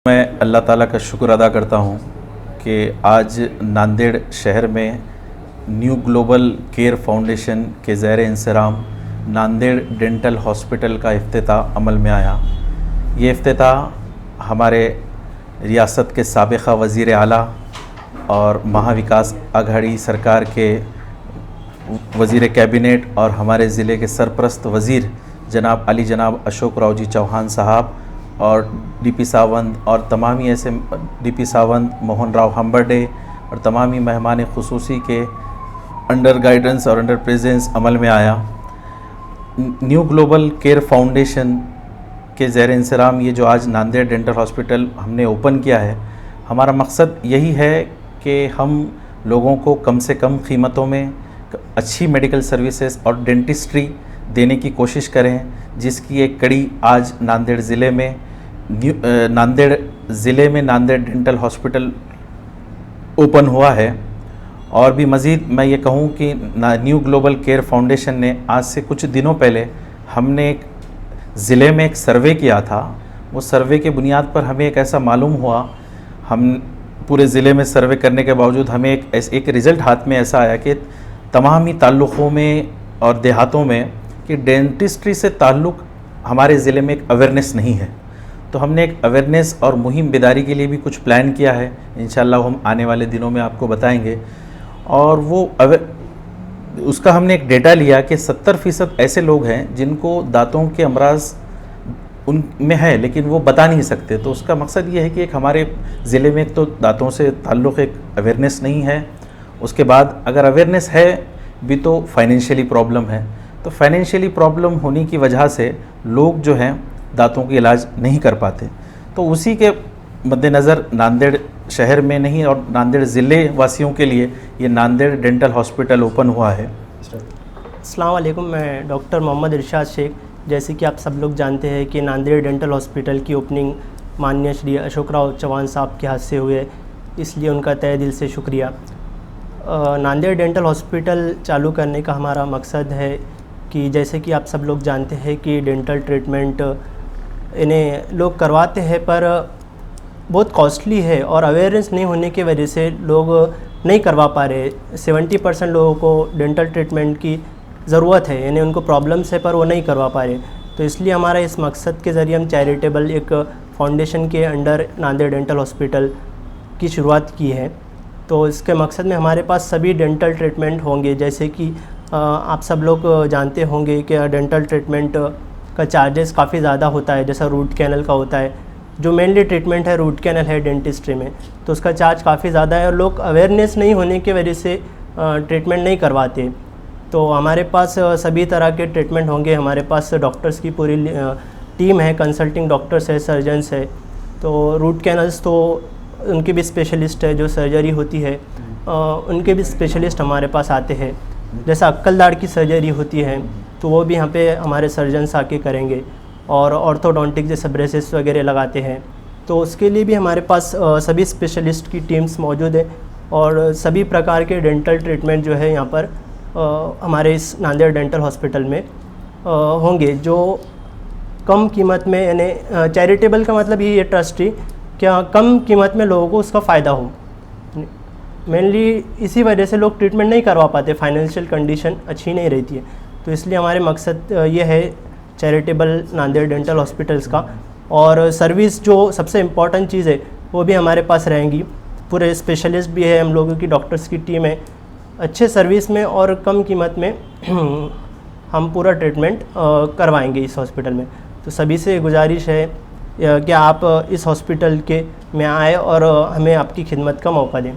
मैं अल्लाह ताला का शुक्र अदा करता हूँ कि आज नांदेड़ शहर में न्यू ग्लोबल केयर फाउंडेशन के ज़ेर इंसराम नांदेड़ डेंटल हॉस्पिटल का इफ्तिताह अमल में आया। ये इफ्तिताह हमारे रियासत के साबिक़ा वज़ीर आला और महाविकास आघाड़ी सरकार के वज़ीर कैबिनेट और हमारे ज़िले के सरप्रस्त वज़ीर जनाब अली जनाब अशोक राव जी चौहान साहब और डीपी सावंत और तमामी ऐसे डीपी सावंत, मोहन राव हम्बरडे और तमामी मेहमान खुसूसी के अंडर गाइडेंस और अंडर प्रेजेंस अमल में आया। न्यू ग्लोबल केयर फाउंडेशन के ज़ेर इंसराम ये जो आज नांदेड़ डेंटल हॉस्पिटल हमने ओपन किया है, हमारा मकसद यही है कि हम लोगों को कम से कम कीमतों में अच्छी मेडिकल सर्विसेज और डेंटिस्ट्री देने की कोशिश करें, जिसकी एक कड़ी आज नांदेड़ ज़िले में नांदेड़ डेंटल हॉस्पिटल ओपन हुआ है। और भी मज़ीद मैं ये कहूँ कि न्यू ग्लोबल केयर फाउंडेशन ने आज से कुछ दिनों पहले हमने एक ज़िले में एक सर्वे किया था। वो सर्वे के बुनियाद पर हमें एक ऐसा मालूम हुआ, हम पूरे ज़िले में सर्वे करने के बावजूद हमें एक रिज़ल्ट हाथ में ऐसा आया कि तमामी ताल्लुक़ों में और देहातों में कि डेंटिस्ट्री से ताल्लुक़ हमारे ज़िले में एक अवेयरनेस नहीं है। तो हमने एक अवेयरनेस और मुहिम बेदारी के लिए भी कुछ प्लान किया है, इंशाल्लाह हम आने वाले दिनों में आपको बताएंगे। और वो उसका हमने एक डेटा लिया कि 70% ऐसे लोग हैं जिनको दांतों के अमराज उनमें है लेकिन वो बता नहीं सकते। तो उसका मकसद ये है कि एक हमारे ज़िले में एक तो दांतों से ताल्लुक़ एक अवेयरनेस नहीं है, उसके बाद अगर अवेयरनेस है भी तो फाइनेंशियली प्रॉब्लम है। तो फाइनेंशियली प्रॉब्लम होने की वजह से लोग जो हैं दांतों का इलाज नहीं कर पाते। तो उसी के मद्देनज़र नांदेड़ शहर में नहीं और नांदेड़ ज़िले वासियों के लिए ये नांदेड़ डेंटल हॉस्पिटल ओपन हुआ है। अस्सलाम वालेकुम, मैं डॉक्टर मोहम्मद इरशाद शेख। जैसे कि आप सब लोग जानते हैं कि नांदेड़ डेंटल हॉस्पिटल की ओपनिंग माननीय श्री अशोक राव चौहान साहब के हाथ से हुए, इसलिए उनका तहे दिल से शुक्रिया। नांदेड़ डेंटल हॉस्पिटल चालू करने का हमारा मकसद है कि जैसे कि आप सब लोग जानते हैं कि डेंटल ट्रीटमेंट इन्हें लोग करवाते हैं पर बहुत कॉस्टली है और अवेयरनेस नहीं होने की वजह से लोग नहीं करवा पा रहे। 70% लोगों को डेंटल ट्रीटमेंट की ज़रूरत है, यानी उनको प्रॉब्लम्स है पर वो नहीं करवा पा रहे। तो इसलिए हमारा इस मकसद के ज़रिए हम चैरिटेबल एक फाउंडेशन के अंडर नांदेड़ डेंटल हॉस्पिटल की शुरुआत की है। तो इसके मकसद में हमारे पास सभी डेंटल ट्रीटमेंट होंगे। जैसे कि आप सब लोग जानते होंगे कि डेंटल ट्रीटमेंट का चार्जेस काफ़ी ज़्यादा होता है, जैसा रूट कैनल का होता है। जो मेनली ट्रीटमेंट है रूट कैनल है डेंटिस्ट्री में, तो उसका चार्ज काफ़ी ज़्यादा है और लोग अवेयरनेस नहीं होने की वजह से ट्रीटमेंट नहीं करवाते। तो हमारे पास सभी तरह के ट्रीटमेंट होंगे। हमारे पास डॉक्टर्स की पूरी टीम है, कंसल्टिंग डॉक्टर्स है, सर्जन्स है। तो रूट कैनल्स तो उनके भी स्पेशलिस्ट है, जो सर्जरी होती है उनके भी स्पेशलिस्ट हमारे पास आते हैं। जैसा अक्कल दाढ़ की सर्जरी होती है तो वो भी यहाँ पे हमारे सर्जन्स आके करेंगे, और ऑर्थोडोंटिक जैसे ब्रेसेस वगैरह लगाते हैं। तो उसके लिए भी हमारे पास सभी स्पेशलिस्ट की टीम्स मौजूद है और सभी प्रकार के डेंटल ट्रीटमेंट जो है यहाँ पर हमारे इस नांदेड़ डेंटल हॉस्पिटल में होंगे, जो कम कीमत में, यानी चैरिटेबल का मतलब ही ये ट्रस्टी क्या कम कीमत में लोगों को उसका फ़ायदा हो। मेनली इसी वजह से लोग ट्रीटमेंट नहीं करवा पाते, फाइनेंशियल कंडीशन अच्छी नहीं रहती है। तो इसलिए हमारे मकसद ये है चैरिटेबल नांदेड़ डेंटल हॉस्पिटल्स का। और सर्विस जो सबसे इम्पॉर्टेंट चीज़ है वो भी हमारे पास रहेंगी। पूरे स्पेशलिस्ट भी है, हम लोगों की डॉक्टर्स की टीम है। अच्छे सर्विस में और कम कीमत में हम पूरा ट्रीटमेंट करवाएंगे इस हॉस्पिटल में। तो सभी से गुजारिश है कि आप इस हॉस्पिटल के में आए और हमें आपकी खिदमत का मौका दें।